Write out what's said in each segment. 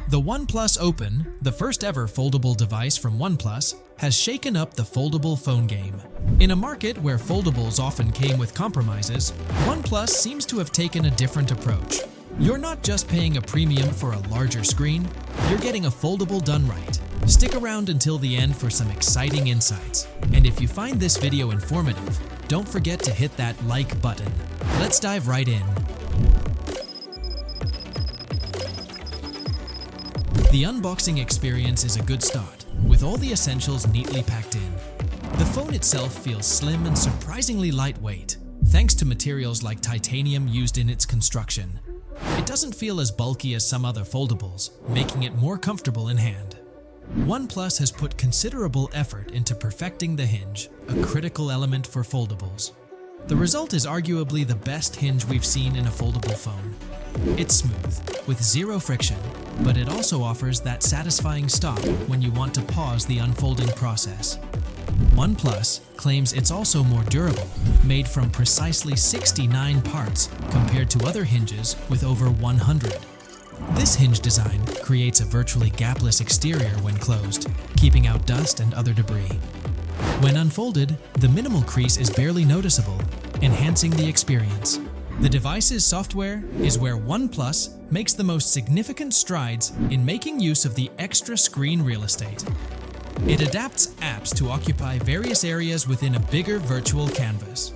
The OnePlus OPEN, the first ever foldable device from OnePlus, has shaken up the foldable phone game. In a market where foldables often came with compromises, OnePlus seems to have taken a different approach. You're not just paying a premium for a larger screen, you're getting a foldable done right. Stick around until the end for some exciting insights. And if you find this video informative, don't forget to hit that like button. Let's dive right in. The unboxing experience is a good start, with all the essentials neatly packed in. The phone itself feels slim and surprisingly lightweight, thanks to materials like titanium used in its construction. It doesn't feel as bulky as some other foldables, making it more comfortable in hand. OnePlus has put considerable effort into perfecting the hinge, a critical element for foldables. The result is arguably the best hinge we've seen in a foldable phone. It's smooth, with zero friction, but it also offers that satisfying stop when you want to pause the unfolding process. OnePlus claims it's also more durable, made from precisely 69 parts compared to other hinges with over 100. This hinge design creates a virtually gapless exterior when closed, keeping out dust and other debris. When unfolded, the minimal crease is barely noticeable, enhancing the experience. The device's software is where OnePlus makes the most significant strides in making use of the extra screen real estate. It adapts apps to occupy various areas within a bigger virtual canvas.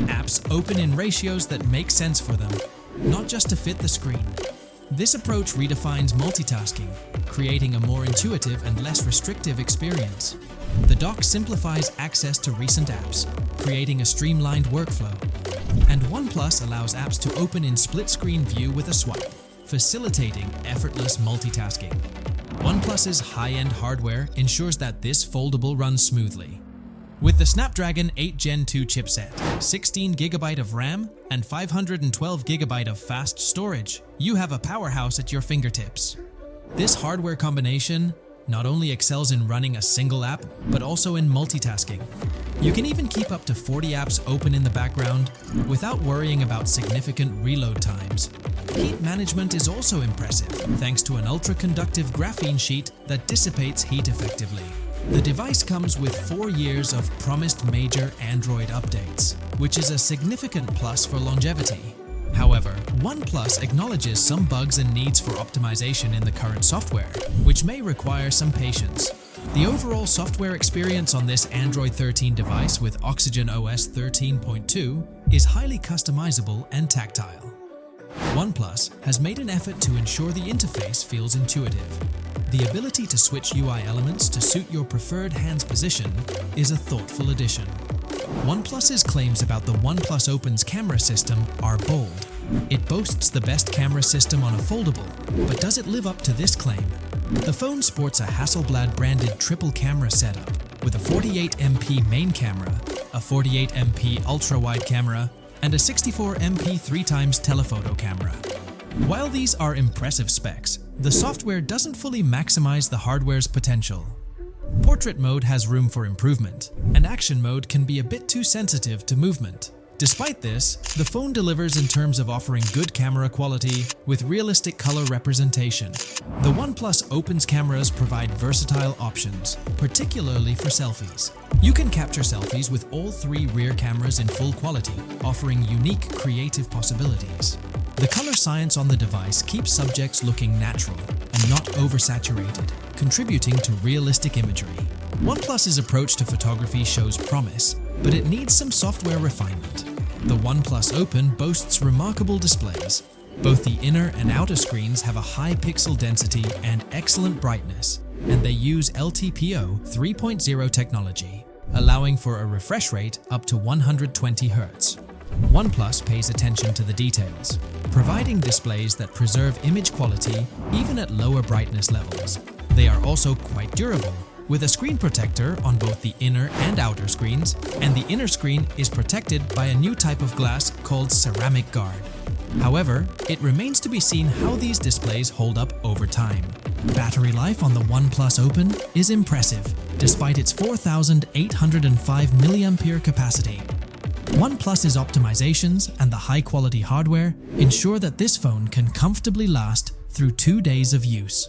Apps open in ratios that make sense for them, not just to fit the screen. This approach redefines multitasking, creating a more intuitive and less restrictive experience. The dock simplifies access to recent apps, creating a streamlined workflow. And OnePlus allows apps to open in split-screen view with a swipe, facilitating effortless multitasking. OnePlus's high-end hardware ensures that this foldable runs smoothly. With the Snapdragon 8 Gen 2 chipset, 16 GB of RAM, and 512 GB of fast storage, you have a powerhouse at your fingertips. This hardware combination not only excels in running a single app, but also in multitasking. You can even keep up to 40 apps open in the background without worrying about significant reload times. Heat management is also impressive, thanks to an ultra-conductive graphene sheet that dissipates heat effectively. The device comes with 4 years of promised major Android updates, which is a significant plus for longevity. However, OnePlus acknowledges some bugs and needs for optimization in the current software, which may require some patience. The overall software experience on this Android 13 device with Oxygen OS 13.2 is highly customizable and tactile. OnePlus has made an effort to ensure the interface feels intuitive. The ability to switch UI elements to suit your preferred hand's position is a thoughtful addition. OnePlus's claims about the OnePlus OPEN's camera system are bold. It boasts the best camera system on a foldable, but does it live up to this claim? The phone sports a Hasselblad branded triple camera setup with a 48MP main camera, a 48MP ultra-wide camera, and a 64MP 3x telephoto camera. While these are impressive specs, the software doesn't fully maximize the hardware's potential. Portrait mode has room for improvement, and action mode can be a bit too sensitive to movement. Despite this, the phone delivers in terms of offering good camera quality with realistic color representation. The OnePlus OPEN's cameras provide versatile options, particularly for selfies. You can capture selfies with all 3 rear cameras in full quality, offering unique creative possibilities. The color science on the device keeps subjects looking natural and not oversaturated, contributing to realistic imagery. OnePlus's approach to photography shows promise, but it needs some software refinement. The OnePlus OPEN boasts remarkable displays. Both the inner and outer screens have a high pixel density and excellent brightness, and they use LTPO 3.0 technology, allowing for a refresh rate up to 120 Hz. OnePlus pays attention to the details, providing displays that preserve image quality even at lower brightness levels. They are also quite durable, with a screen protector on both the inner and outer screens, and the inner screen is protected by a new type of glass called ceramic guard. However, it remains to be seen how these displays hold up over time. Battery life on the OnePlus OPEN is impressive, despite its 4,805 mAh capacity. OnePlus's optimizations and the high-quality hardware ensure that this phone can comfortably last through 2 days of use.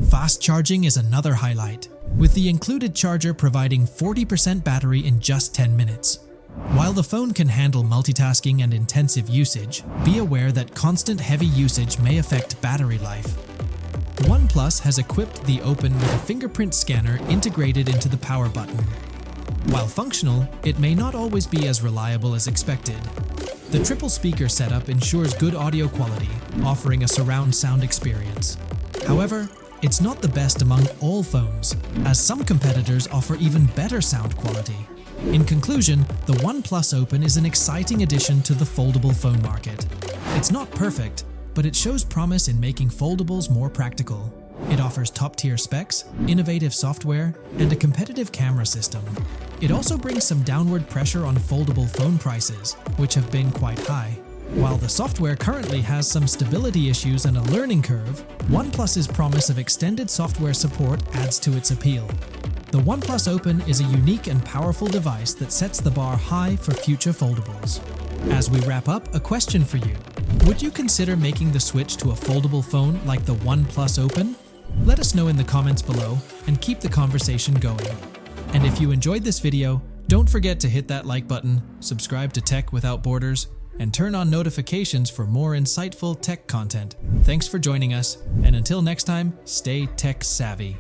Fast charging is another highlight, with the included charger providing 40% battery in just 10 minutes. While the phone can handle multitasking and intensive usage, be aware that constant heavy usage may affect battery life. OnePlus has equipped the Open with a fingerprint scanner integrated into the power button. While functional, it may not always be as reliable as expected. The triple speaker setup ensures good audio quality, offering a surround sound experience. However, it's not the best among all phones, as some competitors offer even better sound quality. In conclusion, the OnePlus Open is an exciting addition to the foldable phone market. It's not perfect, but it shows promise in making foldables more practical. It offers top-tier specs, innovative software, and a competitive camera system. It also brings some downward pressure on foldable phone prices, which have been quite high. While the software currently has some stability issues and a learning curve, OnePlus's promise of extended software support adds to its appeal. The OnePlus Open is a unique and powerful device that sets the bar high for future foldables. As we wrap up, a question for you. Would you consider making the switch to a foldable phone like the OnePlus Open? Let us know in the comments below and keep the conversation going. And if you enjoyed this video, don't forget to hit that like button, subscribe to Tech Without Borders, and turn on notifications for more insightful tech content. Thanks for joining us, and until next time, stay tech savvy.